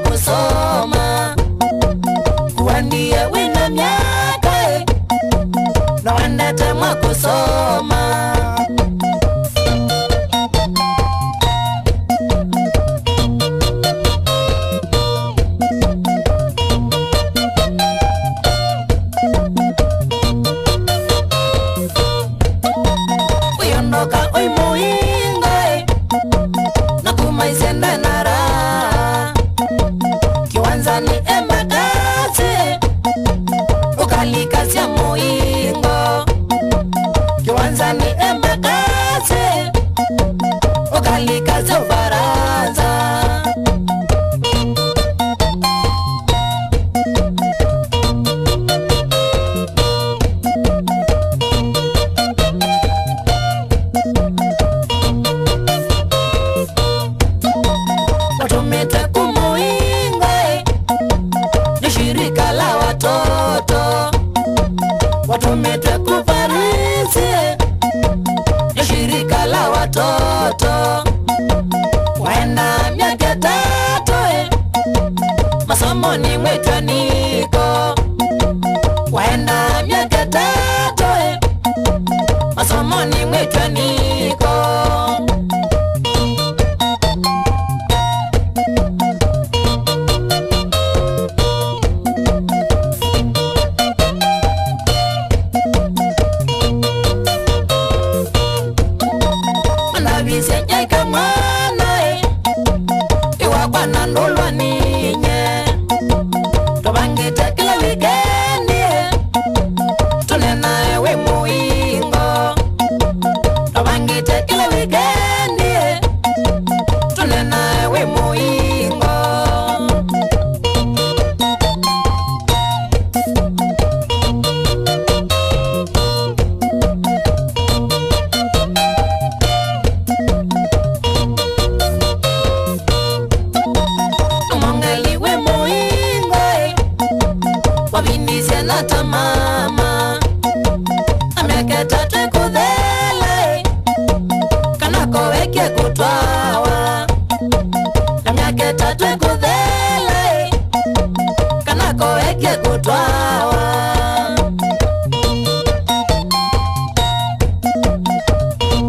Kusoma kuandie wina miaka na wendete mwa kusoma uyondoka uimuinga na kumaisende nara Kiwanzani embakasi ukalikazi ya muingo Kiwanzani embakasi ukalikazi ya Ufaransa watumete shirika la watoto watumete kufarisi ya shirika la watoto waenda miaka 3 masomoni mwitwa niko waenda miaka 3 masomoni mwitwa niko Visenyeka mwana iwakwa na nulwa ninye tubangite kila wikendi tunena ewe muingo tubangite kila wikendi tunena ewe muingo wabindise na tamama ameke 3 kuthele kanako weke kutwawa ameke 3 kuthele kanako weke kutwawa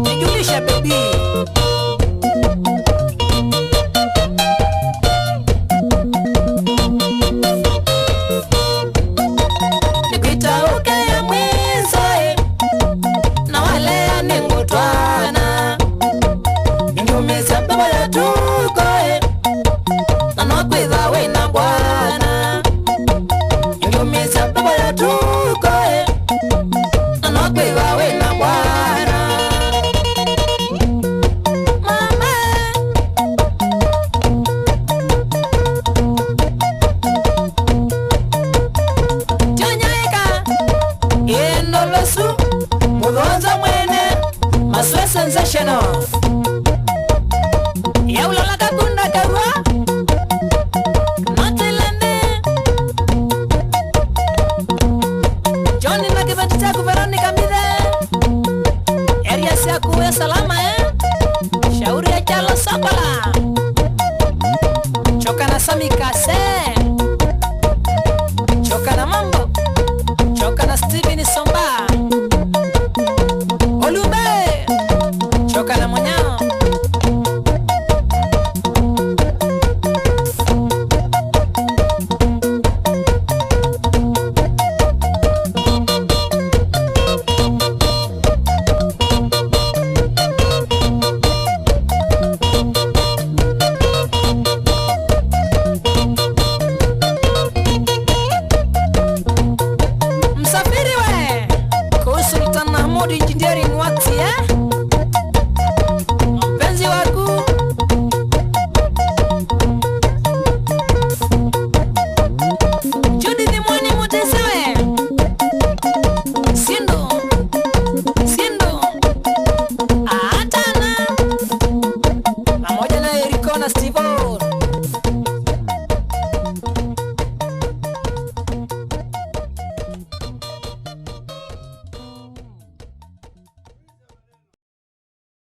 nijulishe baby sensational yaula la kakunda karwa matilende Johnny na kibati chako Veronica Mbide area siaku ya salama shauri ya chalo Sokola choka na Sami Kase choka na Mambo choka na Steven Somba